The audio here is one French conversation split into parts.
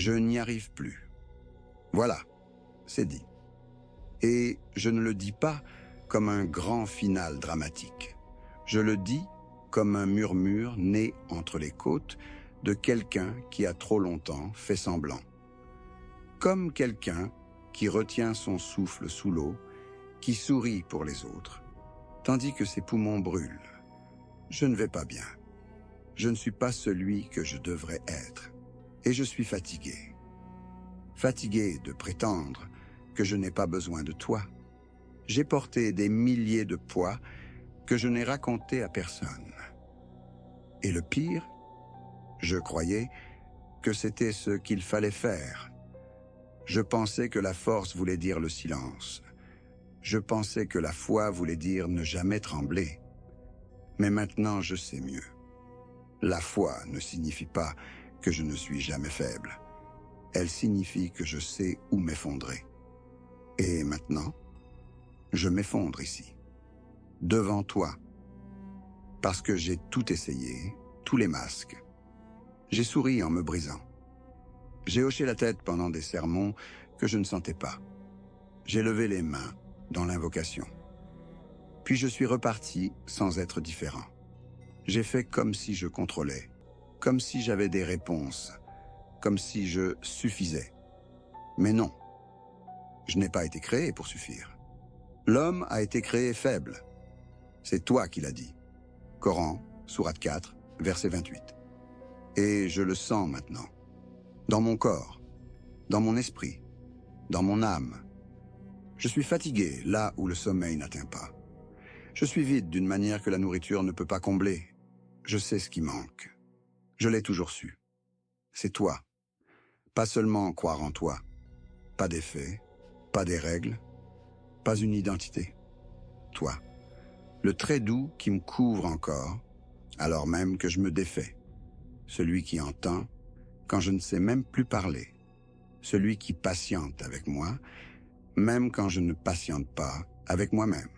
Je n'y arrive plus. Voilà, c'est dit. Et je ne le dis pas comme un grand final dramatique. Je le dis comme un murmure né entre les côtes de quelqu'un qui a trop longtemps fait semblant. Comme quelqu'un qui retient son souffle sous l'eau, qui sourit pour les autres, tandis que ses poumons brûlent. Je ne vais pas bien. Je ne suis pas celui que je devrais être. Et je suis fatigué. Fatigué de prétendre que je n'ai pas besoin de toi. J'ai porté des milliers de poids que je n'ai raconté à personne. Et le pire, je croyais que c'était ce qu'il fallait faire. Je pensais que la force voulait dire le silence. Je pensais que la foi voulait dire ne jamais trembler. Mais maintenant, je sais mieux. La foi ne signifie pas que je ne suis jamais faible. Elle signifie que je sais où m'effondrer. Et maintenant, je m'effondre ici, devant toi, parce que j'ai tout essayé, tous les masques. J'ai souri en me brisant. J'ai hoché la tête pendant des sermons que je ne sentais pas. J'ai levé les mains dans l'invocation. Puis je suis reparti sans être différent. J'ai fait comme si je contrôlais, comme si j'avais des réponses, comme si je suffisais. Mais non, je n'ai pas été créé pour suffire. L'homme a été créé faible. C'est toi qui l'as dit. Coran, sourate 4, verset 28. Et je le sens maintenant. Dans mon corps, dans mon esprit, dans mon âme. Je suis fatigué là où le sommeil n'atteint pas. Je suis vide d'une manière que la nourriture ne peut pas combler. Je sais ce qui manque. Je l'ai toujours su. C'est toi. Pas seulement croire en toi. Pas des faits, pas des règles, pas une identité. Toi. Le trait doux qui me couvre encore, alors même que je me défais. Celui qui entend quand je ne sais même plus parler. Celui qui patiente avec moi, même quand je ne patiente pas avec moi-même.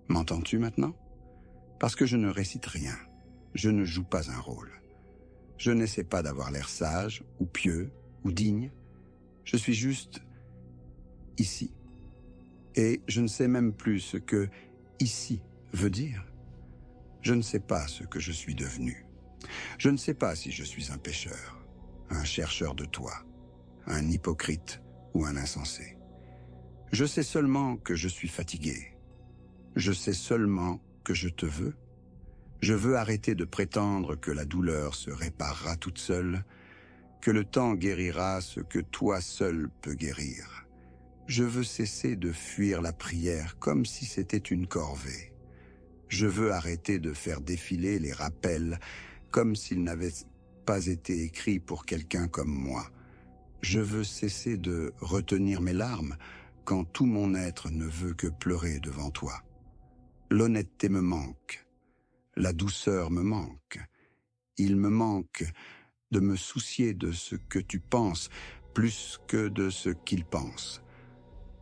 M'entends-tu maintenant? Parce que je ne récite rien. Je ne joue pas un rôle. Je n'essaie pas d'avoir l'air sage, ou pieux, ou digne. Je suis juste ici. Et je ne sais même plus ce que ici veut dire. Je ne sais pas ce que je suis devenu. Je ne sais pas si je suis un pécheur, un chercheur de toi, un hypocrite ou un insensé. Je sais seulement que je suis fatigué. Je sais seulement que je te veux. Je veux arrêter de prétendre que la douleur se réparera toute seule, que le temps guérira ce que toi seul peux guérir. Je veux cesser de fuir la prière comme si c'était une corvée. Je veux arrêter de faire défiler les rappels comme s'ils n'avaient pas été écrits pour quelqu'un comme moi. Je veux cesser de retenir mes larmes quand tout mon être ne veut que pleurer devant toi. L'honnêteté me manque. La douceur me manque. Il me manque de me soucier de ce que tu penses plus que de ce qu'il pense.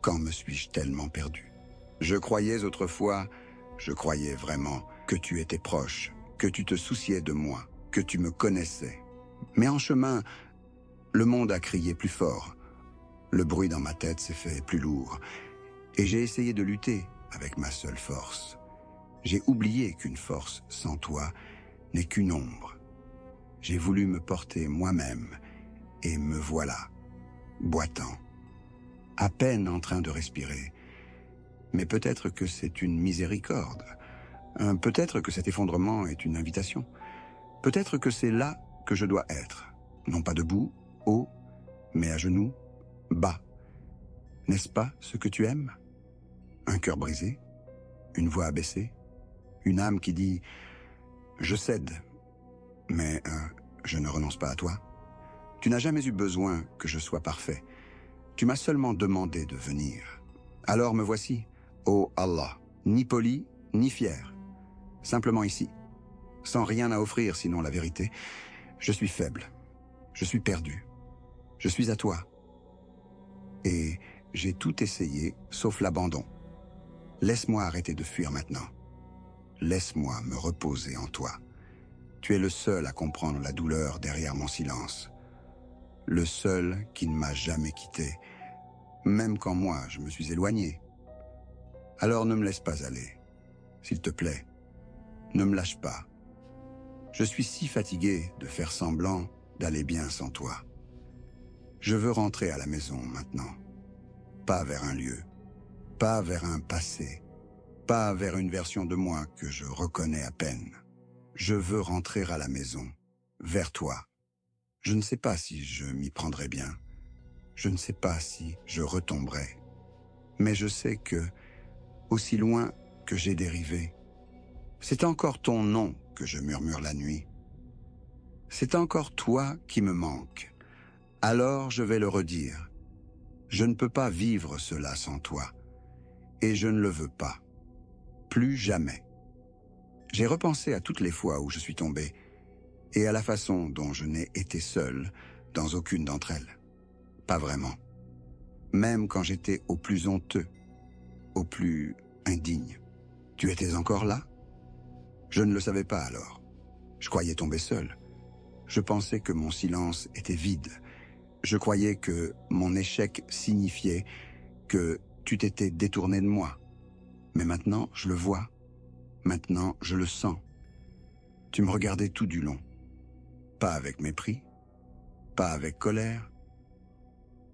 Quand me suis-je tellement perdu? Je croyais autrefois, je croyais vraiment que tu étais proche, que tu te souciais de moi, que tu me connaissais. Mais en chemin, le monde a crié plus fort. Le bruit dans ma tête s'est fait plus lourd. Et j'ai essayé de lutter avec ma seule force. J'ai oublié qu'une force sans toi n'est qu'une ombre. J'ai voulu me porter moi-même et me voilà, boitant, à peine en train de respirer. Mais peut-être que c'est une miséricorde. Peut-être que cet effondrement est une invitation. Peut-être que c'est là que je dois être. Non pas debout, haut, mais à genoux, bas. N'est-ce pas ce que tu aimes? Un cœur brisé, une voix abaissée, une âme qui dit « Je cède, mais je ne renonce pas à toi. » Tu n'as jamais eu besoin que je sois parfait. Tu m'as seulement demandé de venir. Alors me voici, ô Allah, ni poli, ni fier. Simplement ici, sans rien à offrir sinon la vérité. Je suis faible, je suis perdu, je suis à toi. Et j'ai tout essayé sauf l'abandon. Laisse-moi arrêter de fuir maintenant. Laisse-moi me reposer en toi. Tu es le seul à comprendre la douleur derrière mon silence. le seul qui ne m'a jamais quitté, même quand moi je me suis éloigné. Alors ne me laisse pas aller, s'il te plaît, ne me lâche pas. Je suis si fatigué de faire semblant d'aller bien sans toi. Je veux rentrer à la maison maintenant, pas vers un lieu, pas vers un passé, pas vers une version de moi que je reconnais à peine. Je veux rentrer à la maison, vers toi. Je ne sais pas si je m'y prendrai bien. Je ne sais pas si je retomberai. Mais je sais que, aussi loin que j'ai dérivé, c'est encore ton nom que je murmure la nuit. C'est encore toi qui me manque. Alors je vais le redire. Je ne peux pas vivre cela sans toi. Et je ne le veux pas. Plus jamais. J'ai repensé à toutes les fois où je suis tombé et à la façon dont je n'ai été seul dans aucune d'entre elles. Pas vraiment. Même quand j'étais au plus honteux, au plus indigne. Tu étais encore là? Je ne le savais pas alors. Je croyais tomber seul. Je pensais que mon silence était vide. Je croyais que mon échec signifiait que tu t'étais détourné de moi. Mais maintenant, je le vois. Maintenant, je le sens. Tu me regardais tout du long. Pas avec mépris, pas avec colère,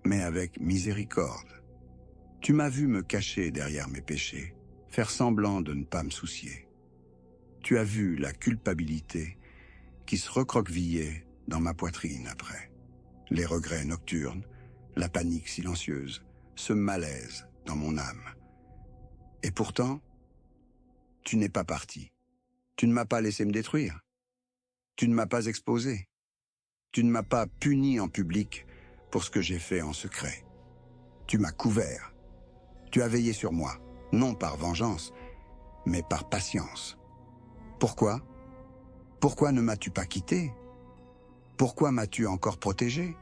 mais avec miséricorde. Tu m'as vu me cacher derrière mes péchés, faire semblant de ne pas me soucier. Tu as vu la culpabilité qui se recroquevillait dans ma poitrine après. Les regrets nocturnes, la panique silencieuse, ce malaise dans mon âme. Et pourtant, tu n'es pas parti. Tu ne m'as pas laissé me détruire. Tu ne m'as pas exposé. Tu ne m'as pas puni en public pour ce que j'ai fait en secret. Tu m'as couvert. Tu as veillé sur moi, non par vengeance, mais par patience. Pourquoi? Pourquoi ne m'as-tu pas quitté? Pourquoi m'as-tu encore protégé?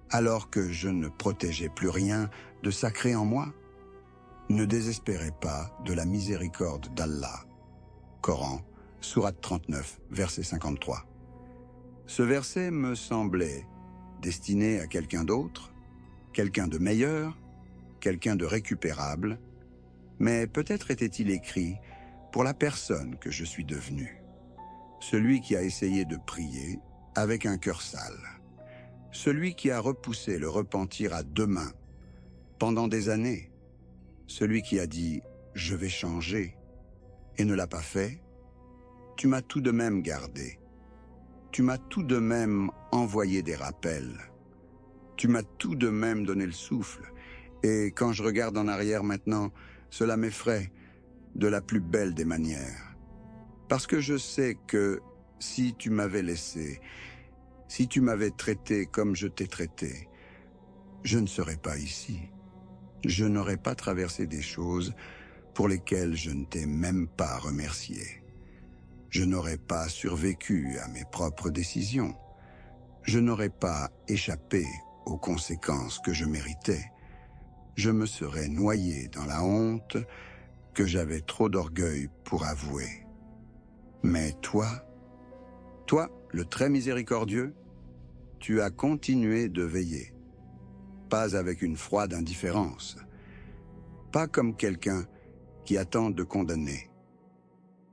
Alors que je ne protégeais plus rien de sacré en moi? Ne désespérez pas de la miséricorde d'Allah. Coran, sourate 39, verset 53. Ce verset me semblait destiné à quelqu'un d'autre, quelqu'un de meilleur, quelqu'un de récupérable, mais peut-être était-il écrit pour la personne que je suis devenu. Celui qui a essayé de prier avec un cœur sale. Celui qui a repoussé le repentir à deux mains pendant des années. Celui qui a dit « je vais changer » et ne l'a pas fait. Tu m'as tout de même gardé. Tu m'as tout de même envoyé des rappels. Tu m'as tout de même donné le souffle. Et quand je regarde en arrière maintenant, cela m'effraie de la plus belle des manières. Parce que je sais que si tu m'avais laissé, si tu m'avais traité comme je t'ai traité, je ne serais pas ici. Je n'aurais pas traversé des choses pour lesquelles je ne t'ai même pas remercié. Je n'aurais pas survécu à mes propres décisions. Je n'aurais pas échappé aux conséquences que je méritais. Je me serais noyé dans la honte que j'avais trop d'orgueil pour avouer. Mais toi, le très miséricordieux, tu as continué de veiller. Pas avec une froide indifférence. Pas comme quelqu'un qui attend de condamner.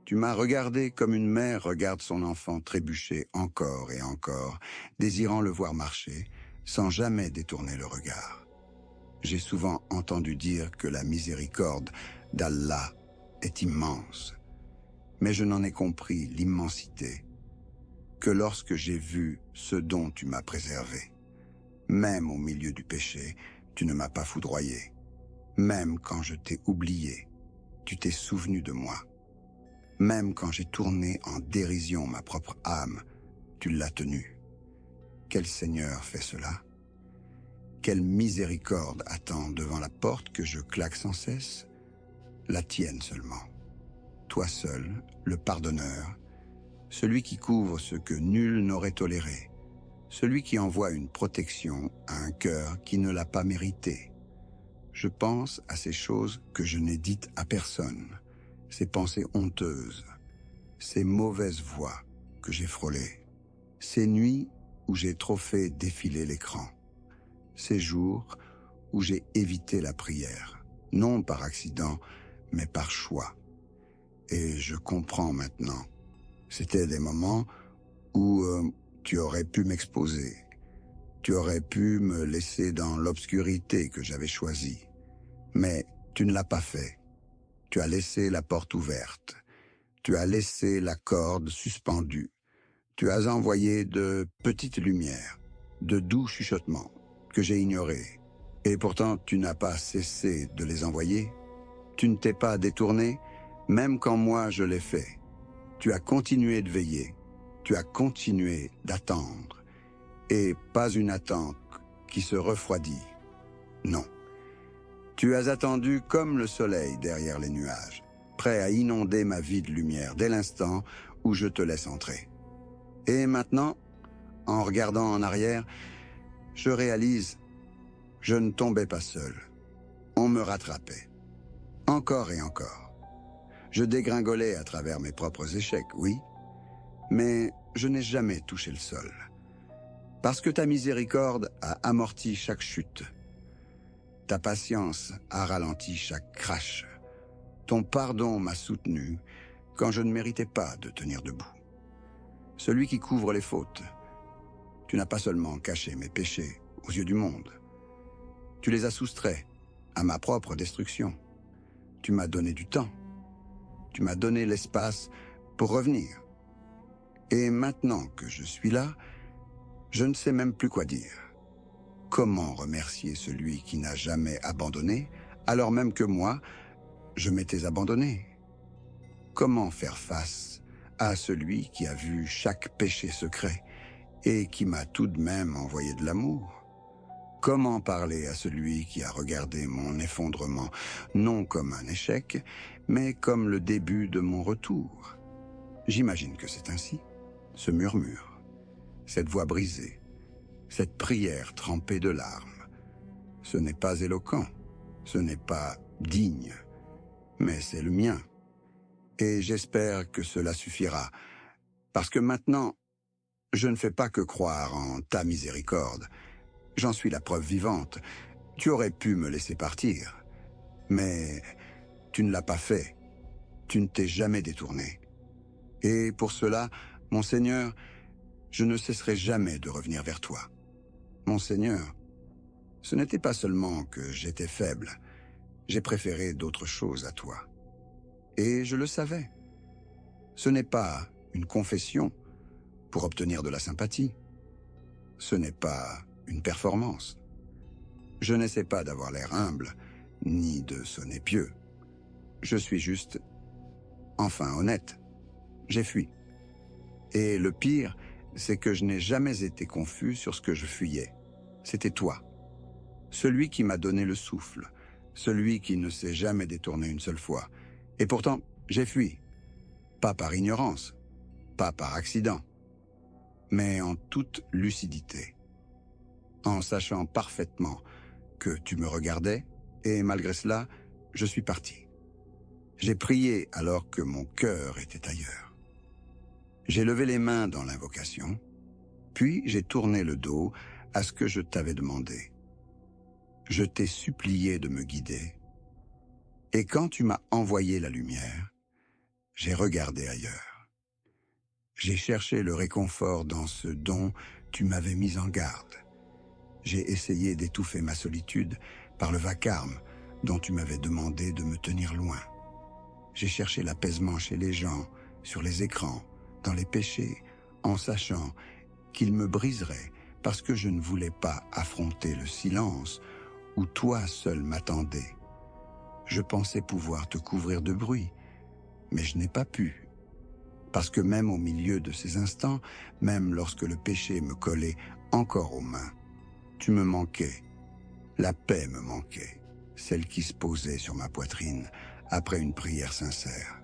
Tu m'as regardé comme une mère regarde son enfant trébucher encore et encore, désirant le voir marcher, sans jamais détourner le regard. J'ai souvent entendu dire que la miséricorde d'Allah est immense, mais je n'en ai compris l'immensité que lorsque j'ai vu ce dont tu m'as préservé. Même au milieu du péché, tu ne m'as pas foudroyé. Même quand je t'ai oublié, tu t'es souvenu de moi. Même quand j'ai tourné en dérision ma propre âme, tu l'as tenue. Quel Seigneur fait cela? Quelle miséricorde attend devant la porte que je claque sans cesse? La tienne seulement. Toi seul, le pardonneur, celui qui couvre ce que nul n'aurait toléré, celui qui envoie une protection à un cœur qui ne l'a pas mérité. Je pense à ces choses que je n'ai dites à personne, ces pensées honteuses, ces mauvaises voies que j'ai frôlées, ces nuits où j'ai trop fait défiler l'écran. Ces jours où j'ai évité la prière, non par accident, mais par choix. Et je comprends maintenant. C'était des moments où tu aurais pu m'exposer. Tu aurais pu me laisser dans l'obscurité que j'avais choisie. Mais tu ne l'as pas fait. Tu as laissé la porte ouverte. Tu as laissé la corde suspendue. Tu as envoyé de petites lumières, de doux chuchotements que j'ai ignorés. Et pourtant, tu n'as pas cessé de les envoyer. Tu ne t'es pas détourné, même quand moi je l'ai fait. Tu as continué de veiller. Tu as continué d'attendre. Et pas une attente qui se refroidit. Non. Tu as attendu comme le soleil derrière les nuages, prêt à inonder ma vie de lumière dès l'instant où je te laisse entrer. Et maintenant, en regardant en arrière, je réalise, je ne tombais pas seul. On me rattrapait. Encore et encore. Je dégringolais à travers mes propres échecs, oui, mais je n'ai jamais touché le sol. Parce que ta miséricorde a amorti chaque chute. Ta patience a ralenti chaque crash. Ton pardon m'a soutenu quand je ne méritais pas de tenir debout. Celui qui couvre les fautes. Tu n'as pas seulement caché mes péchés aux yeux du monde. Tu les as soustraits à ma propre destruction. Tu m'as donné du temps. Tu m'as donné l'espace pour revenir. Et maintenant que je suis là, je ne sais même plus quoi dire. Comment remercier celui qui n'a jamais abandonné, alors même que moi, je m'étais abandonné? Comment faire face à celui qui a vu chaque péché secret et qui m'a tout de même envoyé de l'amour? Comment parler à celui qui a regardé mon effondrement, non comme un échec, mais comme le début de mon retour? J'imagine que c'est ainsi. Ce murmure, cette voix brisée, cette prière trempée de larmes. Ce n'est pas éloquent, ce n'est pas digne, mais c'est le mien. Et j'espère que cela suffira, parce que maintenant, je ne fais pas que croire en ta miséricorde. J'en suis la preuve vivante. Tu aurais pu me laisser partir, mais tu ne l'as pas fait. Tu ne t'es jamais détourné. Et pour cela, mon Seigneur, je ne cesserai jamais de revenir vers toi. Mon Seigneur, ce n'était pas seulement que j'étais faible, j'ai préféré d'autres choses à toi. Et je le savais. Ce n'est pas une confession pour obtenir de la sympathie. Ce n'est pas une performance. Je n'essaie pas d'avoir l'air humble, ni de sonner pieux. Je suis juste, enfin honnête. J'ai fui. Et le pire, c'est que je n'ai jamais été confus sur ce que je fuyais. C'était toi. Celui qui m'a donné le souffle. Celui qui ne s'est jamais détourné une seule fois. Et pourtant, j'ai fui. Pas par ignorance, pas par accident, mais en toute lucidité. En sachant parfaitement que tu me regardais, et malgré cela, je suis parti. J'ai prié alors que mon cœur était ailleurs. J'ai levé les mains dans l'invocation, puis j'ai tourné le dos à ce que je t'avais demandé. Je t'ai supplié de me guider, et quand tu m'as envoyé la lumière, j'ai regardé ailleurs. J'ai cherché le réconfort dans ce dont tu m'avais mis en garde. J'ai essayé d'étouffer ma solitude par le vacarme dont tu m'avais demandé de me tenir loin. J'ai cherché l'apaisement chez les gens, sur les écrans, dans les péchés, en sachant qu'ils me briseraient parce que je ne voulais pas affronter le silence où toi seul m'attendais. Je pensais pouvoir te couvrir de bruit, mais je n'ai pas pu. Parce que même au milieu de ces instants, même lorsque le péché me collait encore aux mains, tu me manquais. La paix me manquait, celle qui se posait sur ma poitrine après une prière sincère.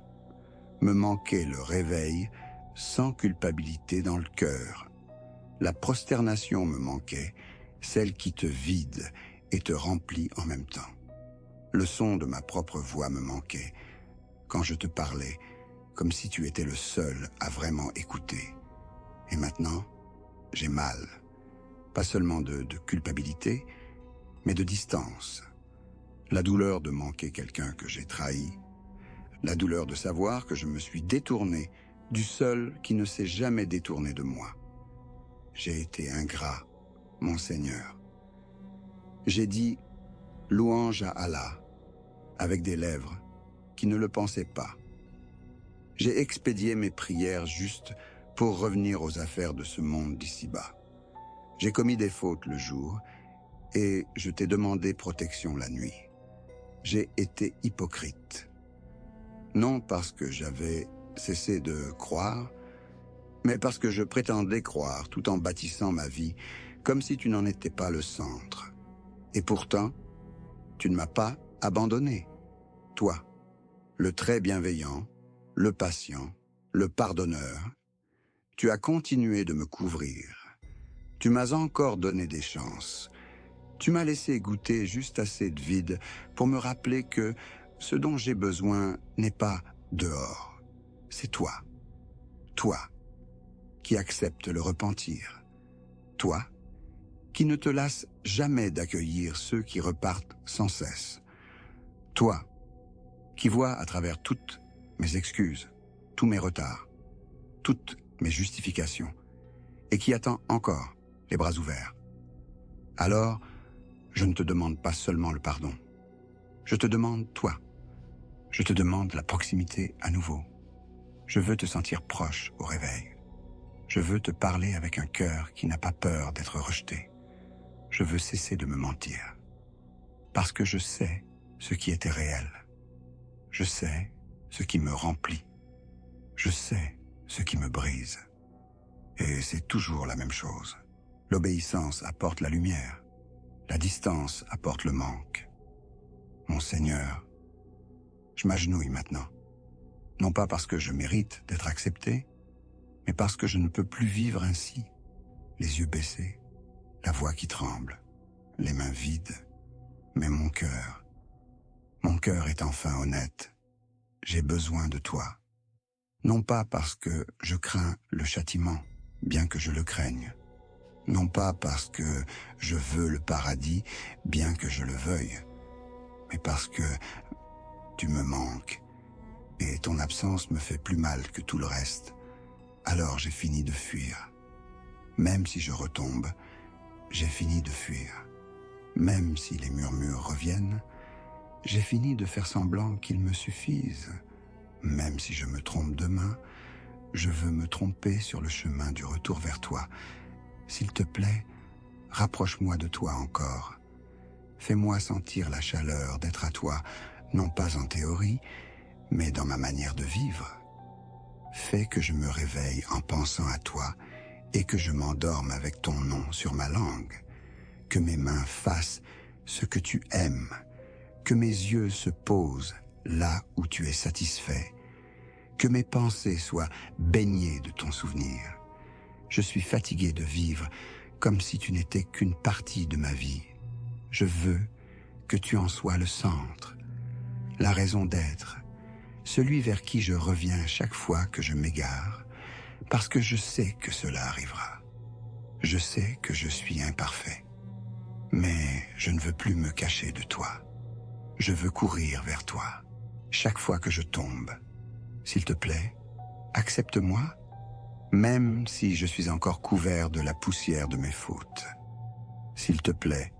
Me manquait le réveil sans culpabilité dans le cœur. La prosternation me manquait, celle qui te vide et te remplit en même temps. Le son de ma propre voix me manquait quand je te parlais, comme si tu étais le seul à vraiment écouter. Et maintenant, j'ai mal. Pas seulement de culpabilité, mais de distance. La douleur de manquer quelqu'un que j'ai trahi. La douleur de savoir que je me suis détourné du seul qui ne s'est jamais détourné de moi. J'ai été ingrat, mon Seigneur. J'ai dit louange à Allah, avec des lèvres qui ne le pensaient pas. J'ai expédié mes prières juste pour revenir aux affaires de ce monde d'ici-bas. J'ai commis des fautes le jour et je t'ai demandé protection la nuit. J'ai été hypocrite. Non parce que j'avais cessé de croire, mais parce que je prétendais croire tout en bâtissant ma vie comme si tu n'en étais pas le centre. Et pourtant, tu ne m'as pas abandonné. Toi, le très bienveillant, le patient, le pardonneur, tu as continué de me couvrir. Tu m'as encore donné des chances. Tu m'as laissé goûter juste assez de vide pour me rappeler que ce dont j'ai besoin n'est pas dehors. C'est toi. Toi, qui acceptes le repentir. Toi, qui ne te lasses jamais d'accueillir ceux qui repartent sans cesse. Toi, qui vois à travers toutes mes excuses, tous mes retards, toutes mes justifications, et qui attend encore les bras ouverts. Alors, je ne te demande pas seulement le pardon. Je te demande toi. Je te demande la proximité à nouveau. Je veux te sentir proche au réveil. Je veux te parler avec un cœur qui n'a pas peur d'être rejeté. Je veux cesser de me mentir. Parce que je sais ce qui était réel. Je sais ce qui me remplit. Je sais ce qui me brise. Et c'est toujours la même chose. L'obéissance apporte la lumière. La distance apporte le manque. Mon Seigneur, je m'agenouille maintenant. Non pas parce que je mérite d'être accepté, mais parce que je ne peux plus vivre ainsi. Les yeux baissés, la voix qui tremble, les mains vides, mais mon cœur est enfin honnête. J'ai besoin de toi. Non pas parce que je crains le châtiment, bien que je le craigne. Non pas parce que je veux le paradis, bien que je le veuille. Mais parce que tu me manques et ton absence me fait plus mal que tout le reste. Alors j'ai fini de fuir. Même si je retombe, j'ai fini de fuir. Même si les murmures reviennent, j'ai fini de faire semblant qu'ils me suffisent. Même si je me trompe demain, je veux me tromper sur le chemin du retour vers toi. S'il te plaît, rapproche-moi de toi encore. Fais-moi sentir la chaleur d'être à toi, non pas en théorie, mais dans ma manière de vivre. Fais que je me réveille en pensant à toi et que je m'endorme avec ton nom sur ma langue. Que mes mains fassent ce que tu aimes. Que mes yeux se posent là où tu es satisfait. Que mes pensées soient baignées de ton souvenir. Je suis fatigué de vivre comme si tu n'étais qu'une partie de ma vie. Je veux que tu en sois le centre, la raison d'être, celui vers qui je reviens chaque fois que je m'égare, parce que je sais que cela arrivera. Je sais que je suis imparfait, mais je ne veux plus me cacher de toi. Je veux courir vers toi, chaque fois que je tombe. S'il te plaît, accepte-moi, même si je suis encore couvert de la poussière de mes fautes. S'il te plaît,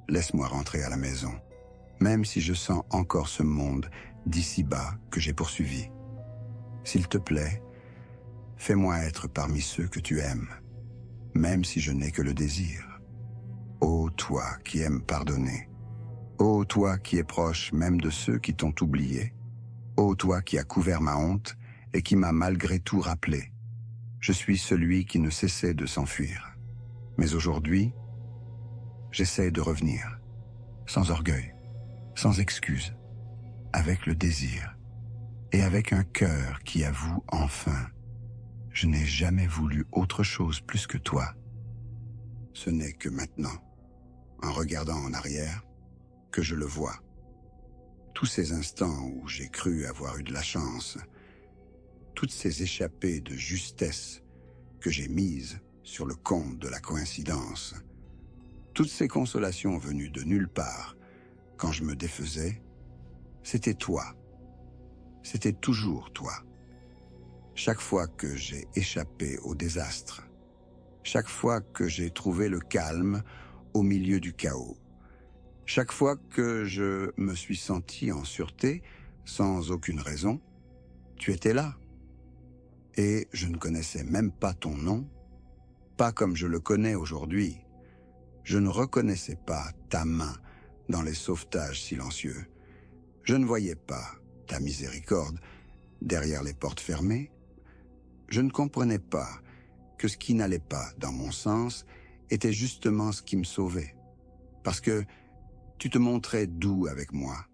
laisse-moi rentrer à la maison, même si je sens encore ce monde d'ici-bas que j'ai poursuivi. S'il te plaît, fais-moi être parmi ceux que tu aimes, même si je n'ai que le désir. Ô toi qui aimes pardonner, ô toi qui es proche même de ceux qui t'ont oublié, ô toi qui as couvert ma honte et qui m'a malgré tout rappelé. Je suis celui qui ne cessait de s'enfuir. Mais aujourd'hui, j'essaie de revenir, sans orgueil, sans excuse, avec le désir et avec un cœur qui avoue enfin, je n'ai jamais voulu autre chose plus que toi. Ce n'est que maintenant, en regardant en arrière, que je le vois. Tous ces instants où j'ai cru avoir eu de la chance, toutes ces échappées de justesse que j'ai mises sur le compte de la coïncidence. Toutes ces consolations venues de nulle part, quand je me défaisais, c'était toi. C'était toujours toi. Chaque fois que j'ai échappé au désastre, chaque fois que j'ai trouvé le calme au milieu du chaos, chaque fois que je me suis senti en sûreté, sans aucune raison, tu étais là. Et je ne connaissais même pas ton nom, pas comme je le connais aujourd'hui. Je ne reconnaissais pas ta main dans les sauvetages silencieux. Je ne voyais pas ta miséricorde derrière les portes fermées. Je ne comprenais pas que ce qui n'allait pas dans mon sens était justement ce qui me sauvait. Parce que tu te montrais doux avec moi,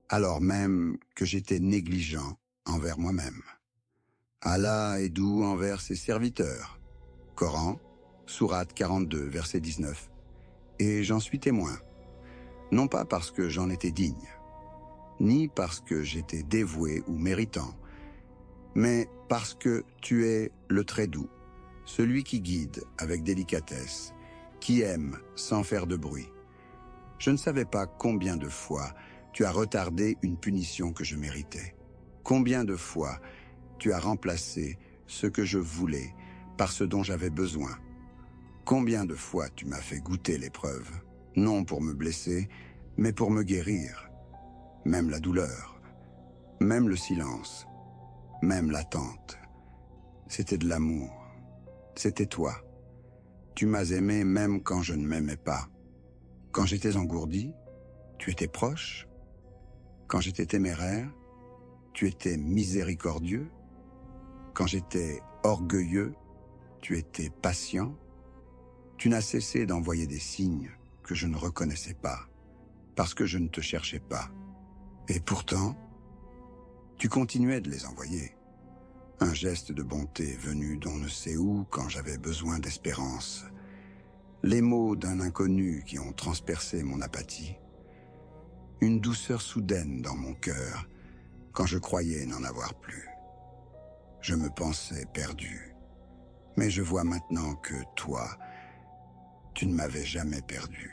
alors même que j'étais négligent envers moi-même. Allah est doux envers ses serviteurs. Coran, sourate 42, verset 19. Et j'en suis témoin. Non pas parce que j'en étais digne, ni parce que j'étais dévoué ou méritant, mais parce que tu es le très doux, celui qui guide avec délicatesse, qui aime sans faire de bruit. Je ne savais pas combien de fois tu as retardé une punition que je méritais. Combien de fois tu as remplacé ce que je voulais par ce dont j'avais besoin. Combien de fois tu m'as fait goûter l'épreuve, non pour me blesser, mais pour me guérir. Même la douleur, même le silence, même l'attente. C'était de l'amour. C'était toi. Tu m'as aimé même quand je ne m'aimais pas. Quand j'étais engourdi, tu étais proche. Quand j'étais téméraire, tu étais miséricordieux. Quand j'étais orgueilleux, tu étais patient. Tu n'as cessé d'envoyer des signes que je ne reconnaissais pas, parce que je ne te cherchais pas. Et pourtant, tu continuais de les envoyer. Un geste de bonté venu d'on ne sait où quand j'avais besoin d'espérance. Les mots d'un inconnu qui ont transpercé mon apathie. Une douceur soudaine dans mon cœur quand je croyais n'en avoir plus. Je me pensais perdu. Mais je vois maintenant que toi, tu ne m'avais jamais perdu.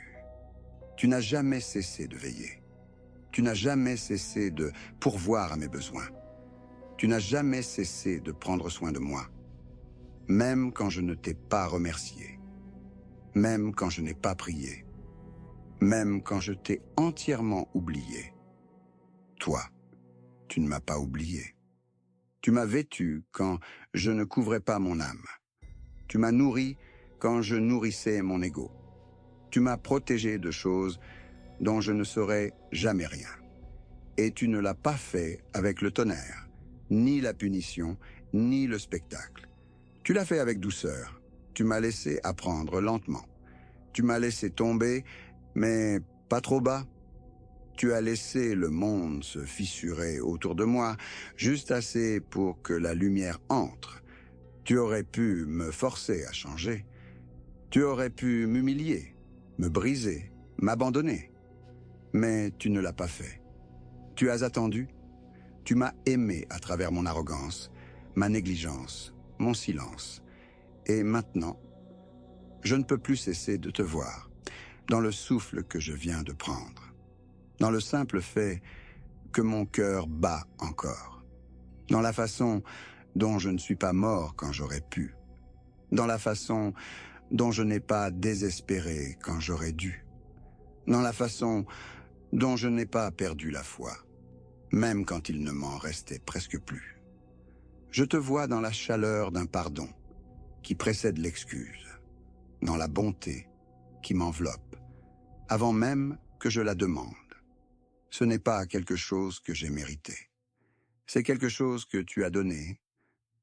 Tu n'as jamais cessé de veiller. Tu n'as jamais cessé de pourvoir à mes besoins. Tu n'as jamais cessé de prendre soin de moi. Même quand je ne t'ai pas remercié. Même quand je n'ai pas prié. Même quand je t'ai entièrement oublié. Toi, tu ne m'as pas oublié. Tu m'as vêtu quand je ne couvrais pas mon âme. Tu m'as nourri quand je nourrissais mon ego. Tu m'as protégé de choses dont je ne saurais jamais rien. Et tu ne l'as pas fait avec le tonnerre, ni la punition, ni le spectacle. Tu l'as fait avec douceur. Tu m'as laissé apprendre lentement. Tu m'as laissé tomber, mais pas trop bas. Tu as laissé le monde se fissurer autour de moi, juste assez pour que la lumière entre. Tu aurais pu me forcer à changer. Tu aurais pu m'humilier, me briser, m'abandonner. Mais tu ne l'as pas fait. Tu as attendu. Tu m'as aimé à travers mon arrogance, ma négligence, mon silence. Et maintenant, je ne peux plus cesser de te voir, dans le souffle que je viens de prendre, dans le simple fait que mon cœur bat encore, dans la façon dont je ne suis pas mort quand j'aurais pu, dans la façon dont je n'ai pas désespéré quand j'aurais dû, dans la façon dont je n'ai pas perdu la foi, même quand il ne m'en restait presque plus. Je te vois dans la chaleur d'un pardon qui précède l'excuse, dans la bonté qui m'enveloppe, avant même que je la demande. Ce n'est pas quelque chose que j'ai mérité. C'est quelque chose que tu as donné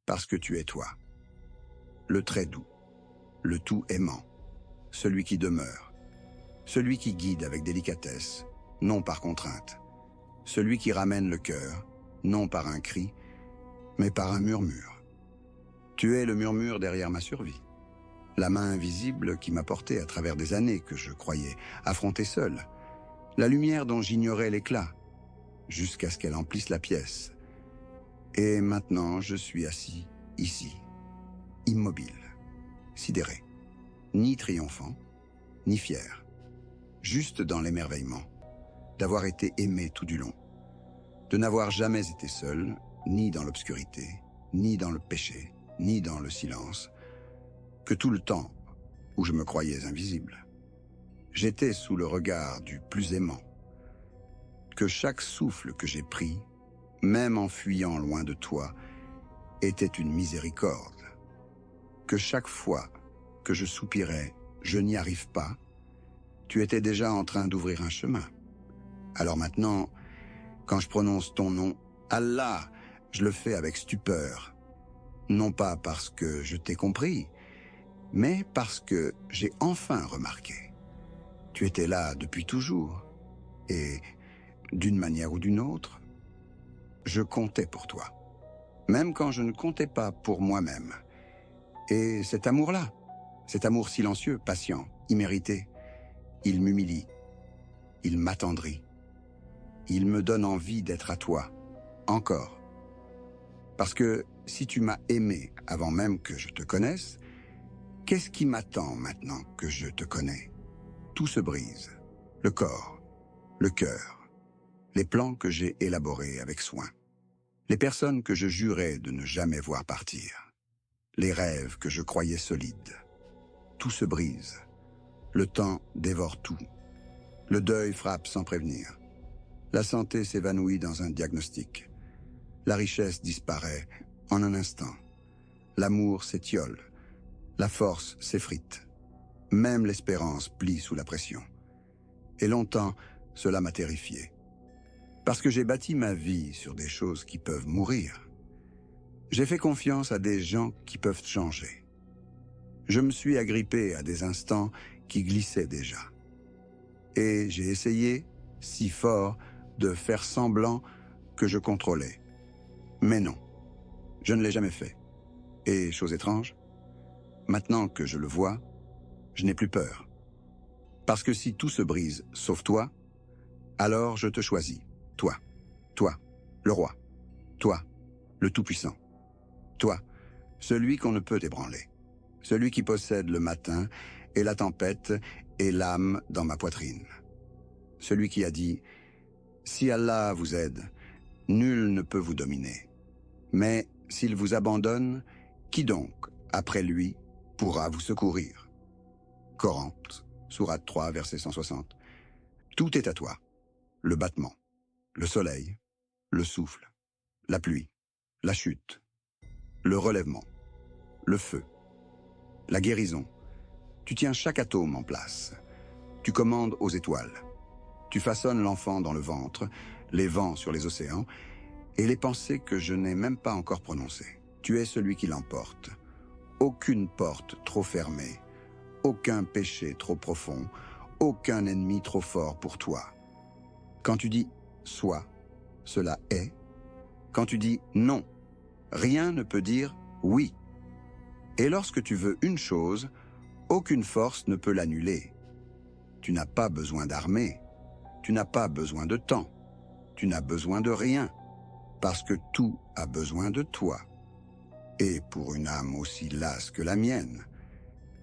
parce que tu es toi. Le très doux, le tout aimant, celui qui demeure, celui qui guide avec délicatesse, non par contrainte, celui qui ramène le cœur, non par un cri, mais par un murmure. Tu es le murmure derrière ma survie, la main invisible qui m'a porté à travers des années que je croyais affronter seul, la lumière dont j'ignorais l'éclat, jusqu'à ce qu'elle emplisse la pièce. Et maintenant, je suis assis, ici, immobile. sidéré, ni triomphant, ni fier, juste dans l'émerveillement, d'avoir été aimé tout du long, de n'avoir jamais été seul, ni dans l'obscurité, ni dans le péché, ni dans le silence, que tout le temps où je me croyais invisible. J'étais sous le regard du plus aimant, que chaque souffle que j'ai pris, même en fuyant loin de toi, était une miséricorde, que chaque fois que je soupirais, je n'y arrive pas, tu étais déjà en train d'ouvrir un chemin. Alors maintenant, quand je prononce ton nom, Allah, je le fais avec stupeur, non pas parce que je t'ai compris, mais parce que j'ai enfin remarqué. Tu étais là depuis toujours, et d'une manière ou d'une autre, je comptais pour toi, même quand je ne comptais pas pour moi-même. Et cet amour-là, cet amour silencieux, patient, immérité, il m'humilie, il m'attendrit, il me donne envie d'être à toi, encore. Parce que si tu m'as aimé avant même que je te connaisse, qu'est-ce qui m'attend maintenant que je te connais? Tout se brise, le corps, le cœur, les plans que j'ai élaborés avec soin, les personnes que je jurais de ne jamais voir partir, les rêves que je croyais solides. Tout se brise, le temps dévore tout, le deuil frappe sans prévenir, la santé s'évanouit dans un diagnostic, la richesse disparaît en un instant, l'amour s'étiole, la force s'effrite, même l'espérance plie sous la pression. Et longtemps, cela m'a terrifié. Parce que j'ai bâti ma vie sur des choses qui peuvent mourir. J'ai fait confiance à des gens qui peuvent changer. Je me suis agrippé à des instants qui glissaient déjà. Et j'ai essayé, si fort, de faire semblant que je contrôlais. Mais non, je ne l'ai jamais fait. Et, chose étrange, maintenant que je le vois, je n'ai plus peur. Parce que si tout se brise, sauf toi, alors je te choisis. Toi, le roi. Toi, le Tout-Puissant. Toi, celui qu'on ne peut ébranler. Celui qui possède le matin et la tempête et l'âme dans ma poitrine. Celui qui a dit, si Allah vous aide, nul ne peut vous dominer. Mais s'il vous abandonne, qui donc, après lui, pourra vous secourir? Coran, sourate 3, verset 160. Tout est à toi. Le battement, le soleil, le souffle, la pluie, la chute, le relèvement, le feu, la guérison. Tu tiens chaque atome en place. Tu commandes aux étoiles. Tu façonnes l'enfant dans le ventre, les vents sur les océans, et les pensées que je n'ai même pas encore prononcées. Tu es celui qui l'emporte. Aucune porte trop fermée, aucun péché trop profond, aucun ennemi trop fort pour toi. Quand tu dis « soit », cela est. Quand tu dis « non », rien ne peut dire « oui ». Et lorsque tu veux une chose, aucune force ne peut l'annuler. Tu n'as pas besoin d'armée, tu n'as pas besoin de temps, tu n'as besoin de rien, parce que tout a besoin de toi. Et pour une âme aussi lasse que la mienne,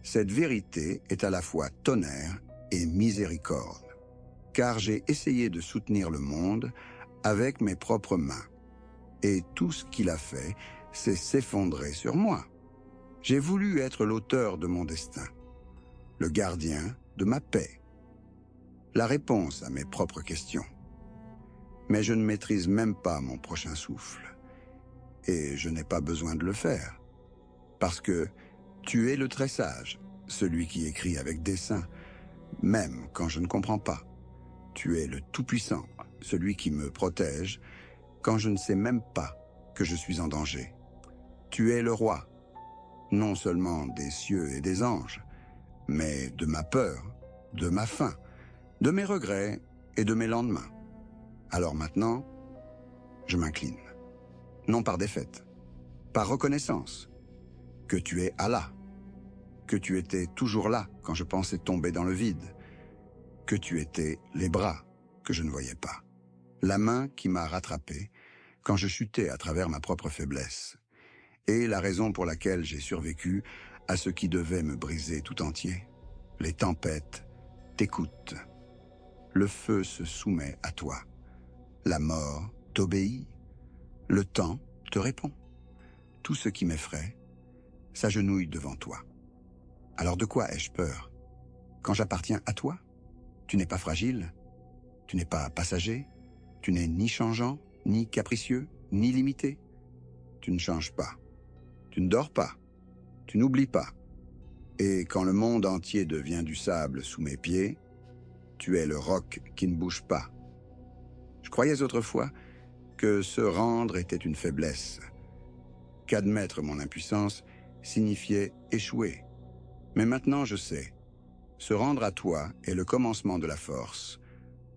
cette vérité est à la fois tonnerre et miséricorde, car j'ai essayé de soutenir le monde avec mes propres mains, et tout ce qu'il a fait, c'est s'effondrer sur moi. J'ai voulu être l'auteur de mon destin, le gardien de ma paix, la réponse à mes propres questions. Mais je ne maîtrise même pas mon prochain souffle, et je n'ai pas besoin de le faire, parce que tu es le très sage, celui qui écrit avec dessein, même quand je ne comprends pas. Tu es le Tout-Puissant, celui qui me protège quand je ne sais même pas que je suis en danger. Tu es le roi, non seulement des cieux et des anges, mais de ma peur, de ma faim, de mes regrets et de mes lendemains. Alors maintenant, je m'incline, non par défaite, par reconnaissance, que tu es Allah, que tu étais toujours là quand je pensais tomber dans le vide, que tu étais les bras que je ne voyais pas, la main qui m'a rattrapé quand je chutais à travers ma propre faiblesse, et la raison pour laquelle j'ai survécu à ce qui devait me briser tout entier. Les tempêtes t'écoutent. Le feu se soumet à toi. La mort t'obéit. Le temps te répond. Tout ce qui m'effraie s'agenouille devant toi. Alors de quoi ai-je peur? Quand j'appartiens à toi, tu n'es pas fragile, tu n'es pas passager, tu n'es ni changeant, ni capricieux, ni limité. Tu ne changes pas, tu ne dors pas, tu n'oublies pas. Et quand le monde entier devient du sable sous mes pieds, tu es le roc qui ne bouge pas. Je croyais autrefois que se rendre était une faiblesse, qu'admettre mon impuissance signifiait échouer. Mais maintenant je sais, se rendre à toi est le commencement de la force.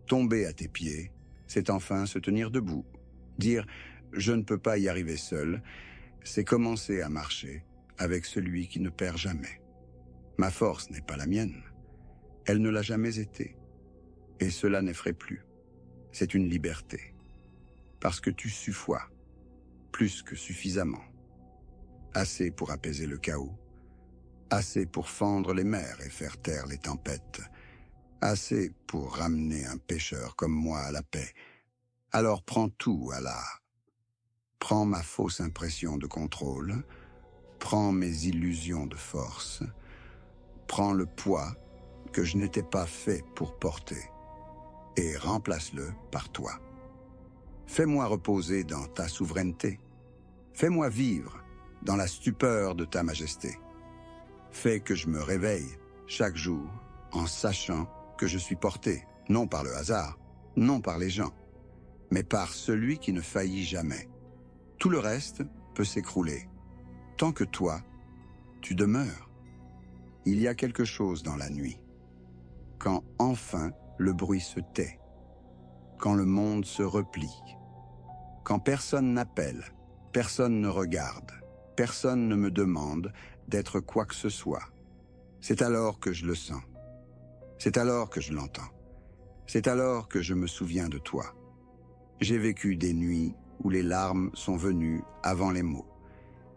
Tomber à tes pieds, c'est enfin se tenir debout. Dire « je ne peux pas y arriver seul », c'est commencer à marcher avec celui qui ne perd jamais. Ma force n'est pas la mienne. Elle ne l'a jamais été. Et cela n'effraie plus. C'est une liberté. Parce que tu suffoies, plus que suffisamment. Assez pour apaiser le chaos. Assez pour fendre les mers et faire taire les tempêtes. Assez pour ramener un pécheur comme moi à la paix. Alors prends tout, Allah. Prends ma fausse impression de contrôle. Prends mes illusions de force. Prends le poids que je n'étais pas fait pour porter et remplace-le par toi. Fais-moi reposer dans ta souveraineté. Fais-moi vivre dans la stupeur de ta majesté. Fais que je me réveille chaque jour en sachant que je suis porté, non par le hasard, non par les gens, mais par celui qui ne faillit jamais. Tout le reste peut s'écrouler, tant que toi, tu demeures. Il y a quelque chose dans la nuit, quand enfin le bruit se tait, quand le monde se replie, quand personne n'appelle, personne ne regarde, personne ne me demande d'être quoi que ce soit. C'est alors que je le sens. C'est alors que je l'entends. C'est alors que je me souviens de toi. J'ai vécu des nuits où les larmes sont venues avant les mots.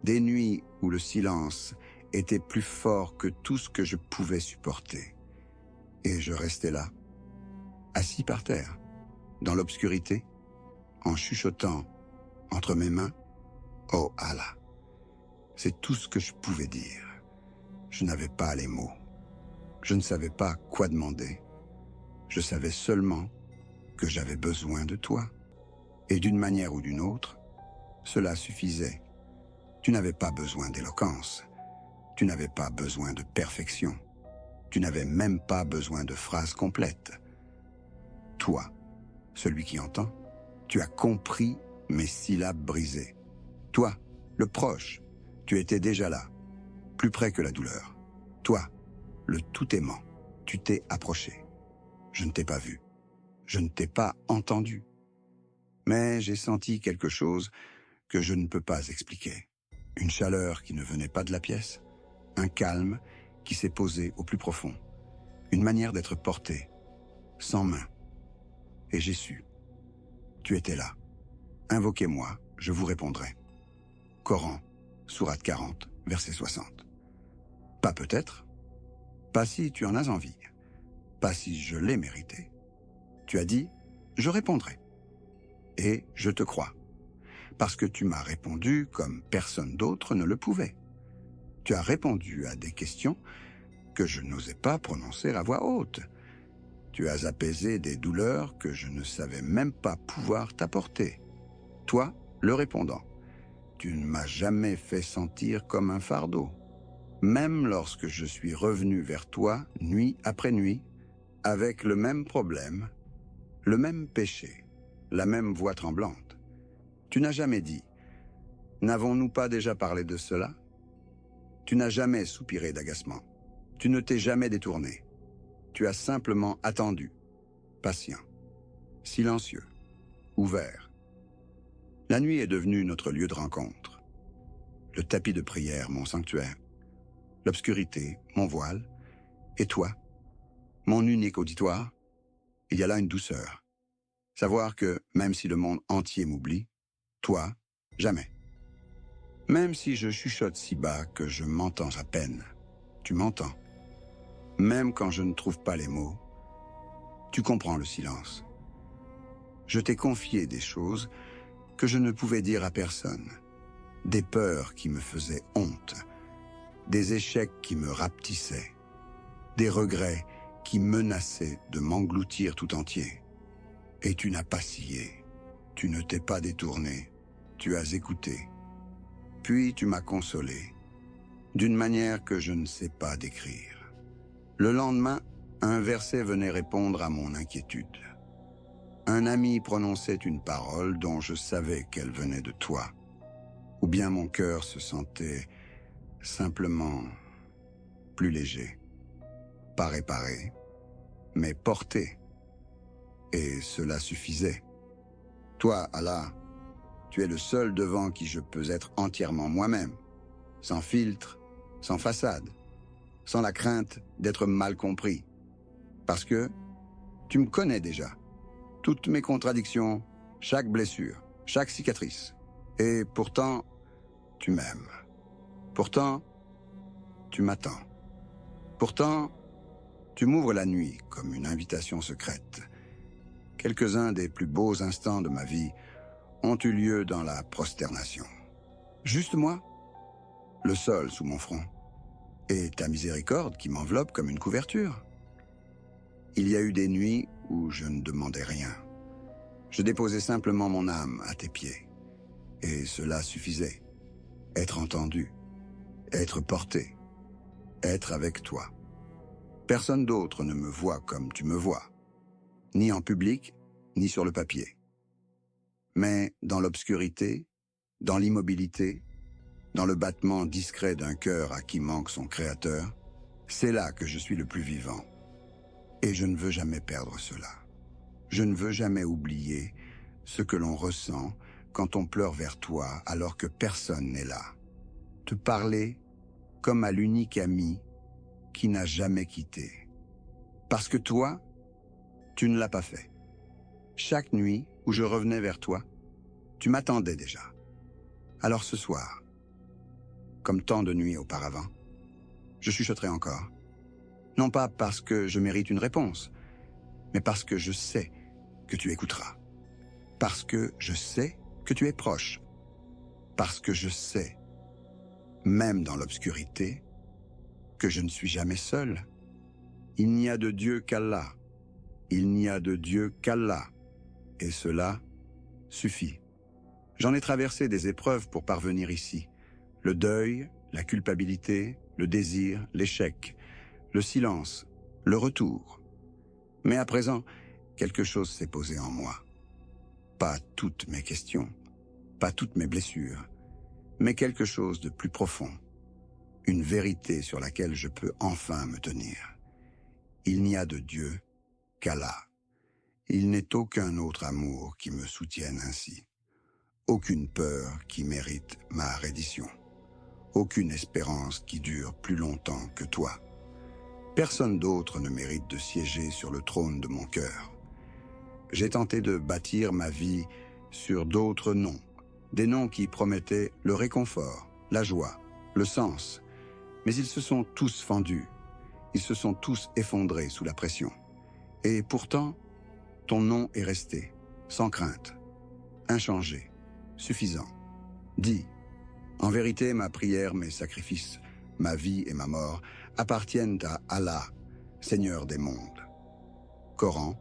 Des nuits où le silence était plus fort que tout ce que je pouvais supporter. Et je restais là, assis par terre, dans l'obscurité, en chuchotant entre mes mains, « Oh Allah !» C'est tout ce que je pouvais dire. Je n'avais pas les mots. Je ne savais pas quoi demander. Je savais seulement que j'avais besoin de toi. Et d'une manière ou d'une autre, cela suffisait. Tu n'avais pas besoin d'éloquence. Tu n'avais pas besoin de perfection. Tu n'avais même pas besoin de phrases complètes. Toi, celui qui entend, tu as compris mes syllabes brisées. Toi, le proche, tu étais déjà là, plus près que la douleur. Toi, le tout aimant, tu t'es approché. Je ne t'ai pas vu. Je ne t'ai pas entendu. Mais j'ai senti quelque chose que je ne peux pas expliquer. Une chaleur qui ne venait pas de la pièce. Un calme qui s'est posé au plus profond. Une manière d'être porté, sans main. Et j'ai su. Tu étais là. Invoquez-moi, je vous répondrai. Coran, sourate 40, verset 60. Pas peut-être. Pas si tu en as envie. Pas si je l'ai mérité. Tu as dit, je répondrai. Et je te crois. Parce que tu m'as répondu comme personne d'autre ne le pouvait. Tu as répondu à des questions que je n'osais pas prononcer à voix haute. Tu as apaisé des douleurs que je ne savais même pas pouvoir t'apporter. Toi, le répondant, tu ne m'as jamais fait sentir comme un fardeau. Même lorsque je suis revenu vers toi, nuit après nuit, avec le même problème, le même péché, la même voix tremblante. Tu n'as jamais dit « N'avons-nous pas déjà parlé de cela ?» Tu n'as jamais soupiré d'agacement. Tu ne t'es jamais détourné. Tu as simplement attendu, patient, silencieux, ouvert. La nuit est devenue notre lieu de rencontre. Le tapis de prière, mon sanctuaire. L'obscurité, mon voile. Et toi, mon unique auditoire. Il y a là une douceur. Savoir que, même si le monde entier m'oublie, toi, jamais. Même si je chuchote si bas que je m'entends à peine, tu m'entends. Même quand je ne trouve pas les mots, tu comprends le silence. Je t'ai confié des choses que je ne pouvais dire à personne, des peurs qui me faisaient honte, des échecs qui me rapetissaient, des regrets qui menaçaient de m'engloutir tout entier. Et tu n'as pas scié, tu ne t'es pas détourné, tu as écouté. Puis tu m'as consolé, d'une manière que je ne sais pas décrire. Le lendemain, un verset venait répondre à mon inquiétude. Un ami prononçait une parole dont je savais qu'elle venait de toi, ou bien mon cœur se sentait simplement plus léger, pas réparé, mais porté. Et cela suffisait. Toi, Allah, tu es le seul devant qui je peux être entièrement moi-même, sans filtre, sans façade, sans la crainte d'être mal compris. Parce que tu me connais déjà. Toutes mes contradictions, chaque blessure, chaque cicatrice. Et pourtant, tu m'aimes. Pourtant, tu m'attends. Pourtant, tu m'ouvres la nuit comme une invitation secrète. Quelques-uns des plus beaux instants de ma vie ont eu lieu dans la prosternation. Juste moi, le sol sous mon front, et ta miséricorde qui m'enveloppe comme une couverture. Il y a eu des nuits où je ne demandais rien. Je déposais simplement mon âme à tes pieds. Et cela suffisait. Être entendu, être porté, être avec toi. Personne d'autre ne me voit comme tu me vois, ni en public, ni sur le papier. Mais dans l'obscurité, dans l'immobilité, dans le battement discret d'un cœur à qui manque son créateur, c'est là que je suis le plus vivant. Et je ne veux jamais perdre cela. Je ne veux jamais oublier ce que l'on ressent quand on pleure vers toi alors que personne n'est là. Te parler comme à l'unique ami qui n'a jamais quitté. Parce que toi, tu ne l'as pas fait. Chaque nuit où je revenais vers toi, tu m'attendais déjà. Alors ce soir, comme tant de nuits auparavant, je chuchoterai encore. Non pas parce que je mérite une réponse, mais parce que je sais que tu écouteras. Parce que je sais que tu es proche. Parce que je sais, même dans l'obscurité, que je ne suis jamais seul. Il n'y a de Dieu qu'Allah. Il n'y a de Dieu qu'Allah. Et cela suffit. J'en ai traversé des épreuves pour parvenir ici. Le deuil, la culpabilité, le désir, l'échec, le silence, le retour. Mais à présent, quelque chose s'est posé en moi. Pas toutes mes questions, pas toutes mes blessures, mais quelque chose de plus profond. Une vérité sur laquelle je peux enfin me tenir. Il n'y a de Dieu qu'Allah. Il n'est aucun autre amour qui me soutienne ainsi. Aucune peur qui mérite ma reddition. Aucune espérance qui dure plus longtemps que toi. Personne d'autre ne mérite de siéger sur le trône de mon cœur. J'ai tenté de bâtir ma vie sur d'autres noms. Des noms qui promettaient le réconfort, la joie, le sens. Mais ils se sont tous fendus. Ils se sont tous effondrés sous la pression. Et pourtant, ton nom est resté, sans crainte, inchangé, suffisant. Dis, en vérité, ma prière, mes sacrifices, ma vie et ma mort appartiennent à Allah, Seigneur des mondes. Coran,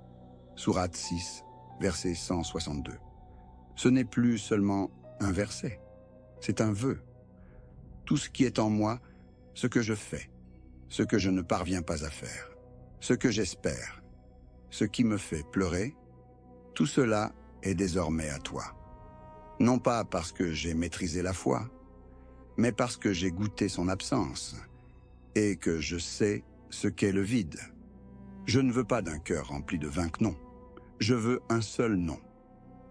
sourate 6, verset 162. Ce n'est plus seulement un verset, c'est un vœu. Tout ce qui est en moi, ce que je fais, ce que je ne parviens pas à faire, ce que j'espère, ce qui me fait pleurer, tout cela est désormais à toi. Non pas parce que j'ai maîtrisé la foi, mais parce que j'ai goûté son absence et que je sais ce qu'est le vide. Je ne veux pas d'un cœur rempli de 20 noms. Je veux un seul nom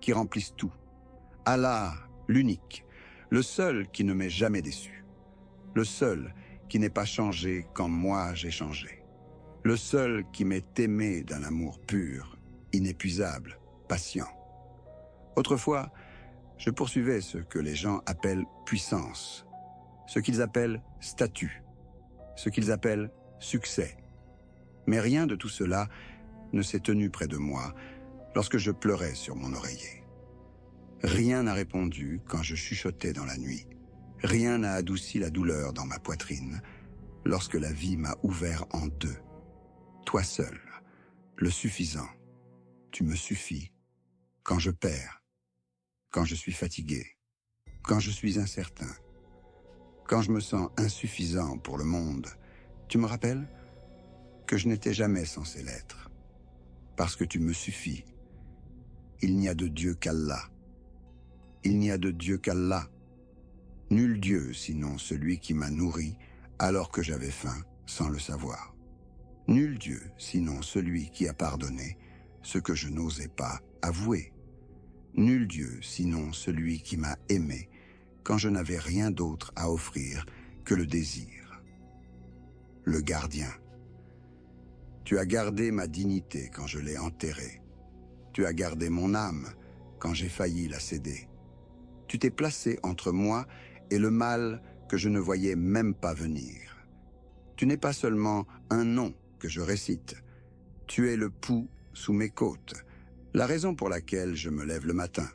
qui remplisse tout. Allah, l'unique, le seul qui ne m'ait jamais déçu. Le seul qui n'ait pas changé quand moi j'ai changé. Le seul qui m'ait aimé d'un amour pur, inépuisable, patient. Autrefois, Je poursuivais ce que les gens appellent puissance, ce qu'ils appellent statut, ce qu'ils appellent succès. Mais rien de tout cela ne s'est tenu près de moi lorsque je pleurais sur mon oreiller. Rien n'a répondu quand je chuchotais dans la nuit. Rien n'a adouci la douleur dans ma poitrine lorsque la vie m'a ouvert en deux. Toi seul, le suffisant, tu me suffis quand je perds, quand je suis fatigué, quand je suis incertain, quand je me sens insuffisant pour le monde. Tu me rappelles que je n'étais jamais censé l'être, parce que tu me suffis. Il n'y a de Dieu qu'Allah. Il n'y a de Dieu qu'Allah. Nul Dieu sinon celui qui m'a nourri alors que j'avais faim sans le savoir. Nul Dieu sinon celui qui a pardonné ce que je n'osais pas avouer. Nul Dieu sinon celui qui m'a aimé quand je n'avais rien d'autre à offrir que le désir. Le gardien. Tu as gardé ma dignité quand je l'ai enterrée. Tu as gardé mon âme quand j'ai failli la céder. Tu t'es placé entre moi et le mal que je ne voyais même pas venir. Tu n'es pas seulement un nom que je récite. Tu es le pouls sous mes côtes, la raison pour laquelle je me lève le matin,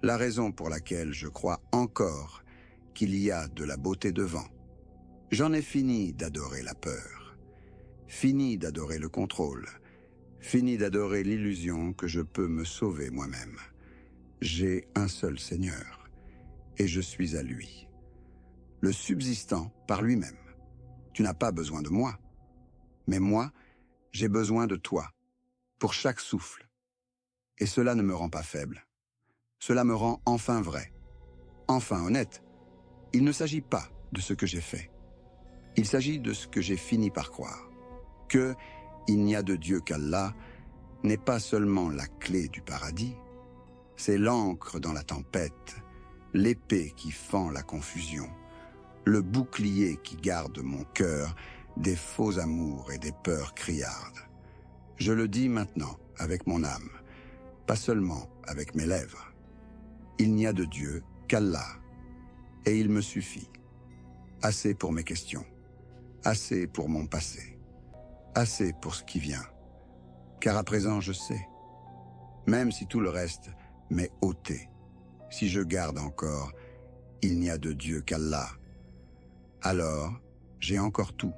la raison pour laquelle je crois encore qu'il y a de la beauté devant. J'en ai fini d'adorer la peur, fini d'adorer le contrôle, fini d'adorer l'illusion que je peux me sauver moi-même. J'ai un seul Seigneur, et je suis à lui, le subsistant par lui-même. Tu n'as pas besoin de moi, mais moi, j'ai besoin de toi, pour chaque souffle. Et cela ne me rend pas faible. Cela me rend enfin vrai, enfin honnête. Il ne s'agit pas de ce que j'ai fait. Il s'agit de ce que j'ai fini par croire. Que il n'y a de Dieu qu'Allah n'est pas seulement la clé du paradis, c'est l'encre dans la tempête, l'épée qui fend la confusion, le bouclier qui garde mon cœur des faux amours et des peurs criardes. Je le dis maintenant avec mon âme, pas seulement avec mes lèvres. Il n'y a de Dieu qu'Allah, et il me suffit. Assez pour mes questions, assez pour mon passé, assez pour ce qui vient. Car à présent je sais, même si tout le reste m'est ôté, si je garde encore, il n'y a de Dieu qu'Allah, alors j'ai encore tout.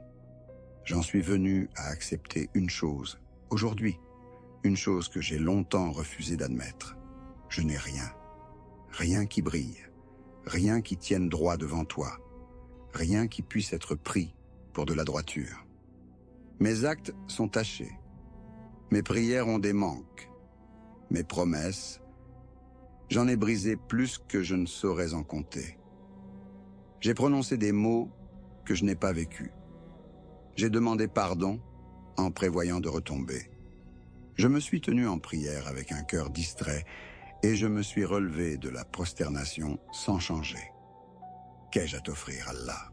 J'en suis venu à accepter une chose, aujourd'hui, une chose que j'ai longtemps refusé d'admettre. Je n'ai rien, rien qui brille, rien qui tienne droit devant toi, rien qui puisse être pris pour de la droiture. Mes actes sont tachés, mes prières ont des manques, mes promesses, j'en ai brisé plus que je ne saurais en compter. J'ai prononcé des mots que je n'ai pas vécus. J'ai demandé pardon en prévoyant de retomber. Je me suis tenu en prière avec un cœur distrait et je me suis relevé de la prosternation sans changer. Qu'ai-je à t'offrir, Allah?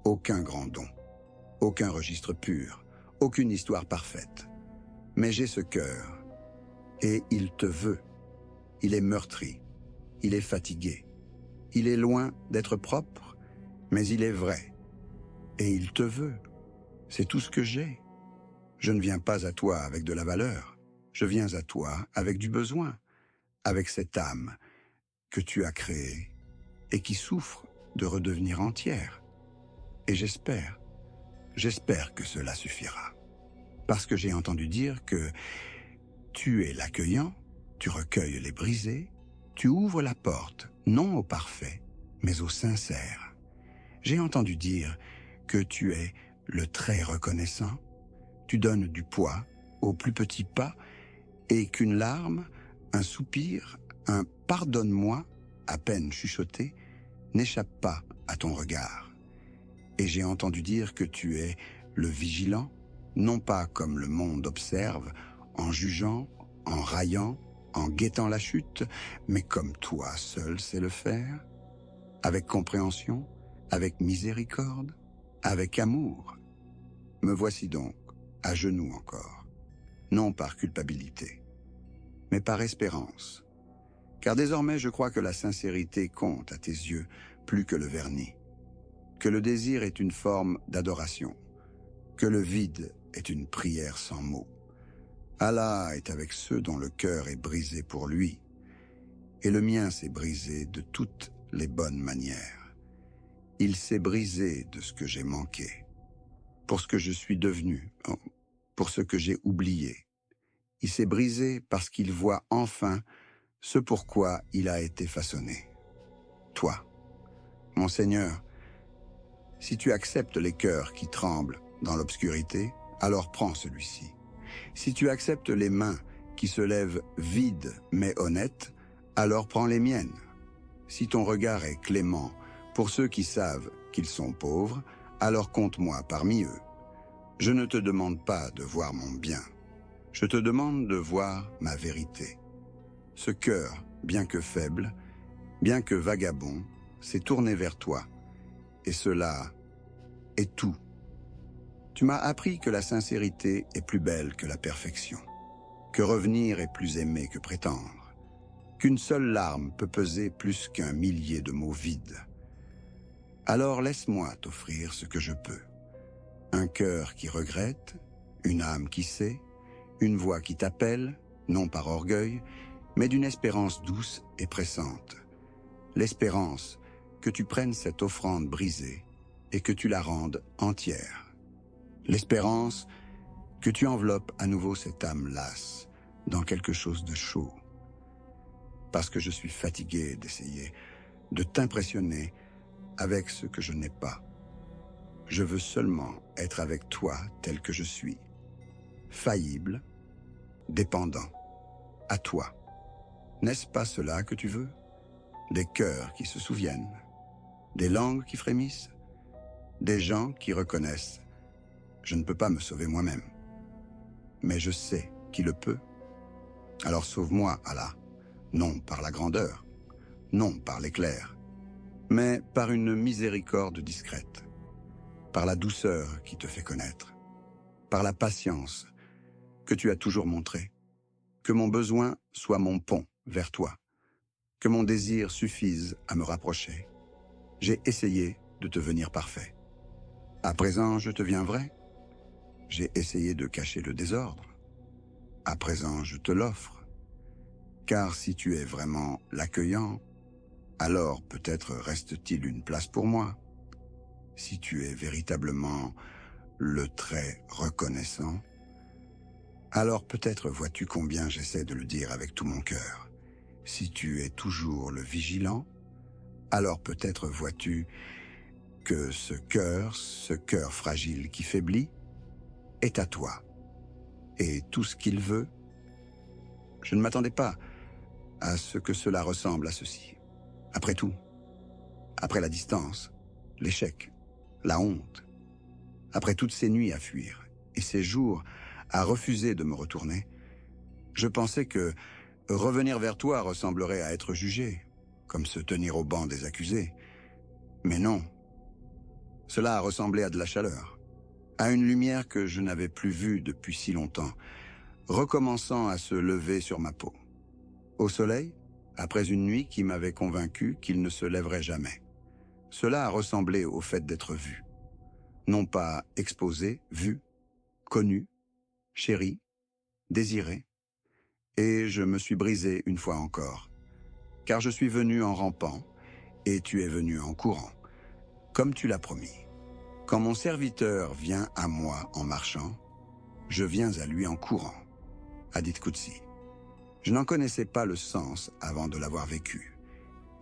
Aucun grand don, aucun registre pur, aucune histoire parfaite. Mais j'ai ce cœur, et il te veut. Il est meurtri, il est fatigué, il est loin d'être propre, mais il est vrai. Et il te veut. C'est tout ce que j'ai. Je ne viens pas à toi avec de la valeur, je viens à toi avec du besoin, avec cette âme que tu as créée et qui souffre de redevenir entière. Et j'espère que cela suffira. Parce que j'ai entendu dire que tu es l'accueillant, tu recueilles les brisés, tu ouvres la porte, non au parfait, mais au sincère. J'ai entendu dire que tu es le très reconnaissant, tu donnes du poids aux plus petits pas et qu'une larme, un soupir, un « pardonne-moi » à peine chuchoté n'échappe pas à ton regard. Et j'ai entendu dire que tu es le vigilant, non pas comme le monde observe, en jugeant, en raillant, en guettant la chute, mais comme toi seul sais le faire, avec compréhension, avec miséricorde, avec amour. Me voici donc, à genoux encore, non par culpabilité, mais par espérance. Car désormais je crois que la sincérité compte à tes yeux plus que le vernis, que le désir est une forme d'adoration, que le vide est une prière sans mots. Allah est avec ceux dont le cœur est brisé pour lui, et le mien s'est brisé de toutes les bonnes manières. Il s'est brisé de ce que j'ai manqué, pour ce que je suis devenu, pour ce que j'ai oublié. Il s'est brisé parce qu'il voit enfin ce pourquoi il a été façonné. Toi, mon Seigneur, si tu acceptes les cœurs qui tremblent dans l'obscurité, alors prends celui-ci. Si tu acceptes les mains qui se lèvent vides mais honnêtes, alors prends les miennes. Si ton regard est clément pour ceux qui savent qu'ils sont pauvres, alors compte-moi parmi eux. Je ne te demande pas de voir mon bien, je te demande de voir ma vérité. Ce cœur, bien que faible, bien que vagabond, s'est tourné vers toi, et cela est tout. Tu m'as appris que la sincérité est plus belle que la perfection, que revenir est plus aimé que prétendre, qu'une seule larme peut peser plus qu'un millier de mots vides. Alors laisse-moi t'offrir ce que je peux. Un cœur qui regrette, une âme qui sait, une voix qui t'appelle, non par orgueil, mais d'une espérance douce et pressante. L'espérance que tu prennes cette offrande brisée et que tu la rendes entière. L'espérance que tu enveloppes à nouveau cette âme lasse dans quelque chose de chaud. Parce que je suis fatigué d'essayer de t'impressionner avec ce que je n'ai pas. Je veux seulement être avec toi tel que je suis, faillible, dépendant, à toi. N'est-ce pas cela que tu veux? Des cœurs qui se souviennent, des langues qui frémissent, des gens qui reconnaissent. Je ne peux pas me sauver moi-même, mais je sais qui le peut. Alors sauve-moi, Allah, non par la grandeur, non par l'éclair, mais par une miséricorde discrète, par la douceur qui te fait connaître, par la patience que tu as toujours montrée. Que mon besoin soit mon pont vers toi, que mon désir suffise à me rapprocher. J'ai essayé de te venir parfait. À présent, je te viens vrai. J'ai essayé de cacher le désordre. À présent, je te l'offre. Car si tu es vraiment l'accueillant, alors peut-être reste-t-il une place pour moi. Si tu es véritablement le très reconnaissant, alors peut-être vois-tu combien j'essaie de le dire avec tout mon cœur. Si tu es toujours le vigilant, alors peut-être vois-tu que ce cœur fragile qui faiblit, est à toi. Et tout ce qu'il veut, je ne m'attendais pas à ce que cela ressemble à ceci. Après tout, après la distance, l'échec, la honte, après toutes ces nuits à fuir et ces jours à refuser de me retourner, je pensais que revenir vers toi ressemblerait à être jugé, comme se tenir au banc des accusés. Mais non, cela a ressemblé à de la chaleur, à une lumière que je n'avais plus vue depuis si longtemps, recommençant à se lever sur ma peau. Au soleil, après une nuit qui m'avait convaincu qu'il ne se lèverait jamais. Cela a ressemblé au fait d'être vu. Non pas exposé, vu, connu, chéri, désiré. Et je me suis brisé une fois encore, car je suis venu en rampant, et tu es venu en courant, comme tu l'as promis. Quand mon serviteur vient à moi en marchant, je viens à lui en courant. Hadith Qudsi. Je n'en connaissais pas le sens avant de l'avoir vécu.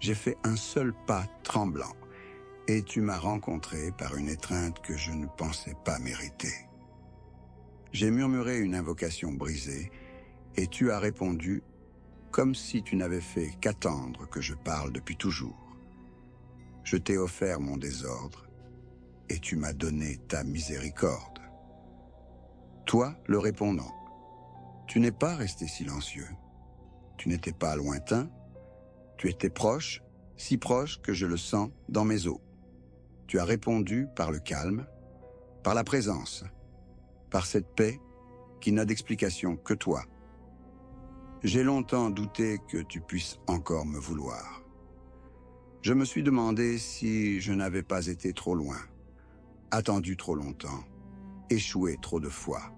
J'ai fait un seul pas tremblant, et tu m'as rencontré par une étreinte que je ne pensais pas mériter. J'ai murmuré une invocation brisée, et tu as répondu comme si tu n'avais fait qu'attendre que je parle depuis toujours. Je t'ai offert mon désordre, et tu m'as donné ta miséricorde. Toi, le répondant, tu n'es pas resté silencieux. Tu n'étais pas lointain, tu étais proche, si proche que je le sens dans mes os. Tu as répondu par le calme, par la présence, par cette paix qui n'a d'explication que toi. J'ai longtemps douté que tu puisses encore me vouloir. Je me suis demandé si je n'avais pas été trop loin, attendu trop longtemps, échoué trop de fois.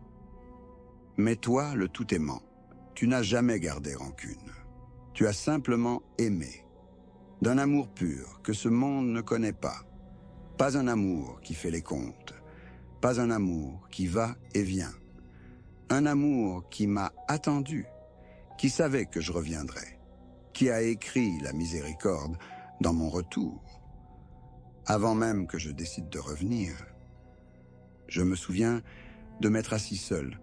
Mais toi, le tout-aimant, tu n'as jamais gardé rancune. Tu as simplement aimé, d'un amour pur que ce monde ne connaît pas. Pas un amour qui fait les comptes, pas un amour qui va et vient. Un amour qui m'a attendu, qui savait que je reviendrais, qui a écrit la miséricorde dans mon retour. Avant même que je décide de revenir, je me souviens de m'être assis seul,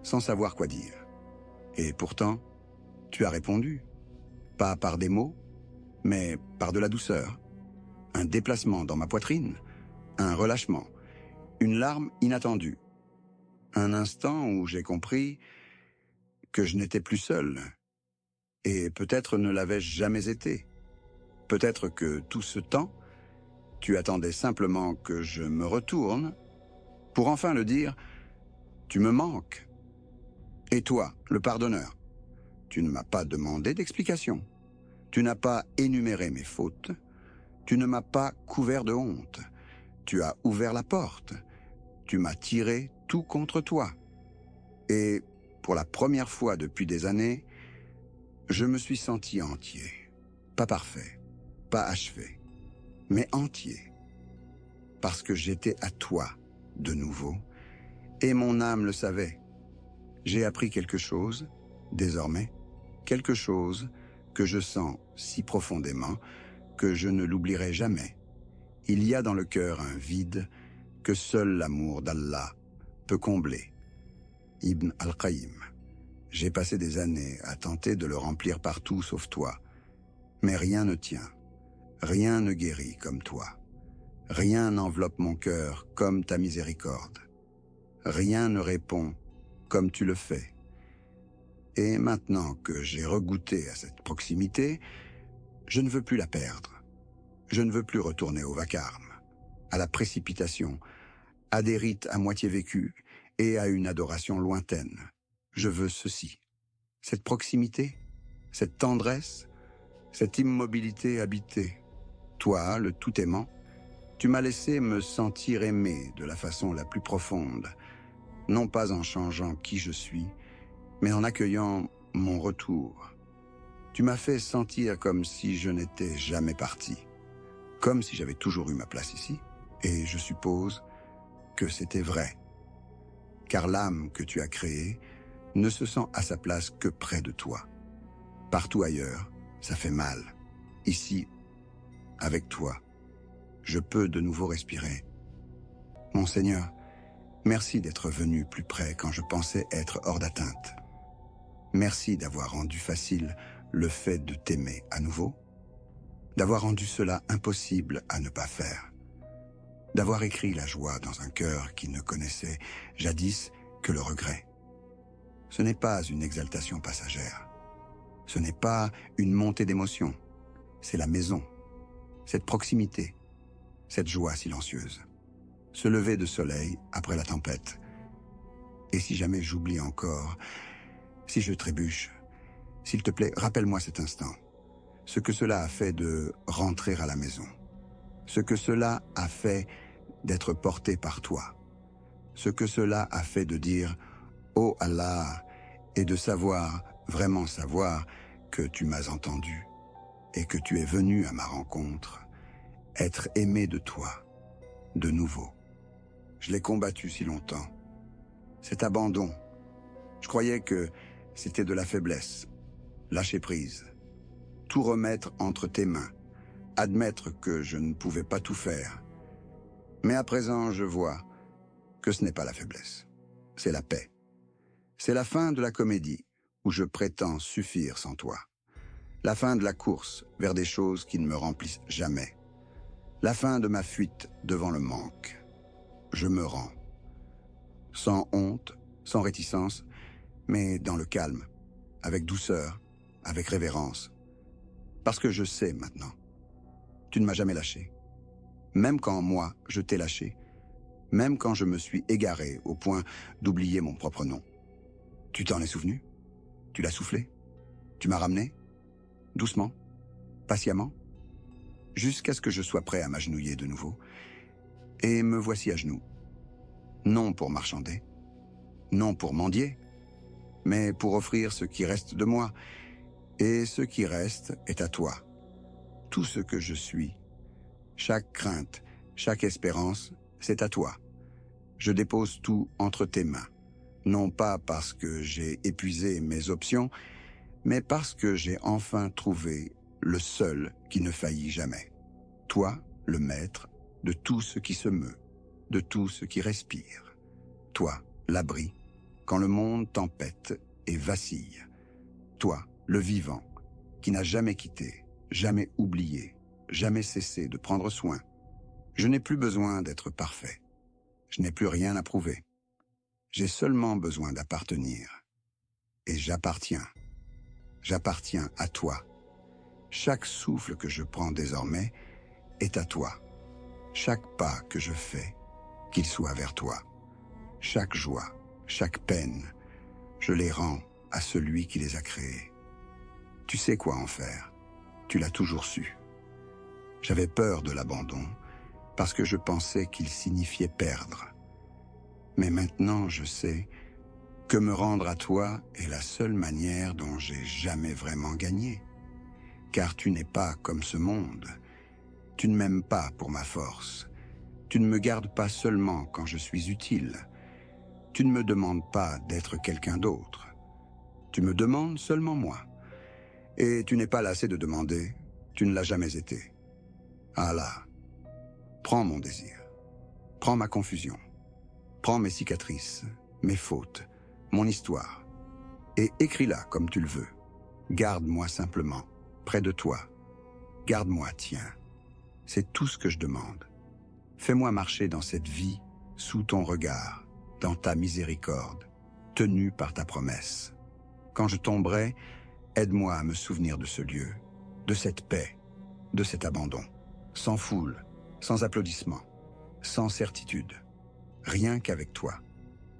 sans savoir quoi dire. Et pourtant, tu as répondu, pas par des mots, mais par de la douceur. Un déplacement dans ma poitrine, un relâchement, une larme inattendue. Un instant où j'ai compris que je n'étais plus seul, et peut-être ne l'avais-je jamais été. Peut-être que tout ce temps, tu attendais simplement que je me retourne, pour enfin le dire, tu me manques. Et toi, le pardonneur, tu ne m'as pas demandé d'explication. Tu n'as pas énuméré mes fautes. Tu ne m'as pas couvert de honte. Tu as ouvert la porte. Tu m'as tiré tout contre toi. Et pour la première fois depuis des années, je me suis senti entier. Pas parfait, pas achevé, mais entier. Parce que j'étais à toi, de nouveau, et mon âme le savait. J'ai appris quelque chose, désormais, quelque chose que je sens si profondément que je ne l'oublierai jamais. Il y a dans le cœur un vide que seul l'amour d'Allah peut combler. Ibn al-Qayyim. J'ai passé des années à tenter de le remplir partout sauf toi. Mais rien ne tient. Rien ne guérit comme toi. Rien n'enveloppe mon cœur comme ta miséricorde. Rien ne répond comme tu le fais. Et maintenant que j'ai regoûté à cette proximité, je ne veux plus la perdre. Je ne veux plus retourner au vacarme, à la précipitation, à des rites à moitié vécus et à une adoration lointaine. Je veux ceci. Cette proximité, cette tendresse, cette immobilité habitée. Toi, le tout-aimant, tu m'as laissé me sentir aimé de la façon la plus profonde, non pas en changeant qui je suis, mais en accueillant mon retour. Tu m'as fait sentir comme si je n'étais jamais parti, comme si j'avais toujours eu ma place ici, et je suppose que c'était vrai. Car l'âme que tu as créée ne se sent à sa place que près de toi. Partout ailleurs, ça fait mal. Ici, avec toi, je peux de nouveau respirer. Mon Seigneur, merci d'être venu plus près quand je pensais être hors d'atteinte. Merci d'avoir rendu facile le fait de t'aimer à nouveau, d'avoir rendu cela impossible à ne pas faire, d'avoir écrit la joie dans un cœur qui ne connaissait jadis que le regret. Ce n'est pas une exaltation passagère. Ce n'est pas une montée d'émotion. C'est la maison, cette proximité, cette joie silencieuse. Ce lever de soleil après la tempête. Et si jamais j'oublie encore, si je trébuche, s'il te plaît, rappelle-moi cet instant. Ce que cela a fait de rentrer à la maison. Ce que cela a fait d'être porté par toi. Ce que cela a fait de dire « Oh Allah » et de savoir, vraiment savoir, que tu m'as entendu et que tu es venu à ma rencontre, être aimé de toi, de nouveau. Je l'ai combattu si longtemps. Cet abandon, je croyais que c'était de la faiblesse, lâcher prise, tout remettre entre tes mains, admettre que je ne pouvais pas tout faire. Mais à présent, je vois que ce n'est pas la faiblesse, c'est la paix. C'est la fin de la comédie où je prétends suffire sans toi. La fin de la course vers des choses qui ne me remplissent jamais. La fin de ma fuite devant le manque. Je me rends. Sans honte, sans réticence, mais dans le calme, avec douceur, avec révérence. Parce que je sais maintenant. Tu ne m'as jamais lâché. Même quand moi, je t'ai lâché. Même quand je me suis égaré au point d'oublier mon propre nom. Tu t'en es souvenu? Tu l'as soufflé? Tu m'as ramené, doucement, patiemment, jusqu'à ce que je sois prêt à m'agenouiller de nouveau. Et me voici à genoux. Non pour marchander, non pour mendier, mais pour offrir ce qui reste de moi. Et ce qui reste est à toi. Tout ce que je suis, chaque crainte, chaque espérance, c'est à toi. Je dépose tout entre tes mains, non pas parce que j'ai épuisé mes options, mais parce que j'ai enfin trouvé le seul qui ne faillit jamais. Toi, le maître de tout ce qui se meut, de tout ce qui respire. Toi, l'abri, quand le monde tempête et vacille. Toi, le vivant, qui n'a jamais quitté, jamais oublié, jamais cessé de prendre soin. Je n'ai plus besoin d'être parfait. Je n'ai plus rien à prouver. J'ai seulement besoin d'appartenir. Et j'appartiens. J'appartiens à toi. Chaque souffle que je prends désormais est à toi. Chaque pas que je fais, qu'il soit vers toi. Chaque joie, chaque peine, je les rends à celui qui les a créés. Tu sais quoi en faire. Tu l'as toujours su. J'avais peur de l'abandon parce que je pensais qu'il signifiait perdre. Mais maintenant, je sais que me rendre à toi est la seule manière dont j'ai jamais vraiment gagné. Car tu n'es pas comme ce monde. Tu ne m'aimes pas pour ma force. Tu ne me gardes pas seulement quand je suis utile. Tu ne me demandes pas d'être quelqu'un d'autre. Tu me demandes seulement moi. Et tu n'es pas lassé de demander. Tu ne l'as jamais été. Ah là, prends mon désir. Prends ma confusion. Prends mes cicatrices, mes fautes, mon histoire. Et écris-la comme tu le veux. Garde-moi simplement, près de toi. Garde-moi, tiens. C'est tout ce que je demande. Fais-moi marcher dans cette vie, sous ton regard, dans ta miséricorde, tenu par ta promesse. Quand je tomberai, aide-moi à me souvenir de ce lieu, de cette paix, de cet abandon, sans foule, sans applaudissements, sans certitude, rien qu'avec toi,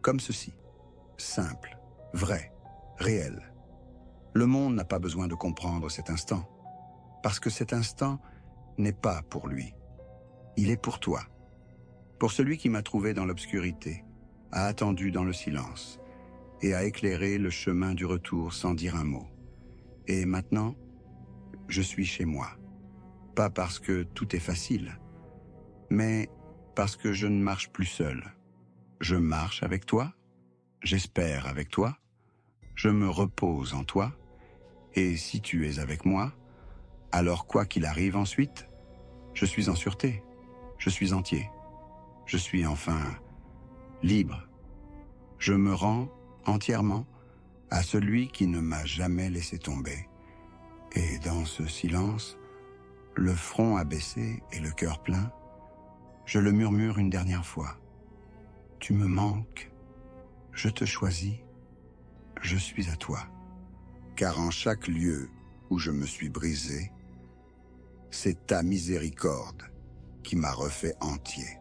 comme ceci, simple, vrai, réel. Le monde n'a pas besoin de comprendre cet instant, parce que cet instant n'est pas pour lui, il est pour toi, pour celui qui m'a trouvé dans l'obscurité, a attendu dans le silence, et a éclairé le chemin du retour sans dire un mot. Et maintenant, je suis chez moi. Pas parce que tout est facile, mais parce que je ne marche plus seul. Je marche avec toi, j'espère avec toi, je me repose en toi, et si tu es avec moi, alors quoi qu'il arrive ensuite, je suis en sûreté, je suis entier, je suis enfin libre. Je me rends entièrement à celui qui ne m'a jamais laissé tomber. Et dans ce silence, le front abaissé et le cœur plein, je le murmure une dernière fois. Tu me manques, je te choisis, je suis à toi. Car en chaque lieu où je me suis brisé, c'est ta miséricorde qui m'a refait entier.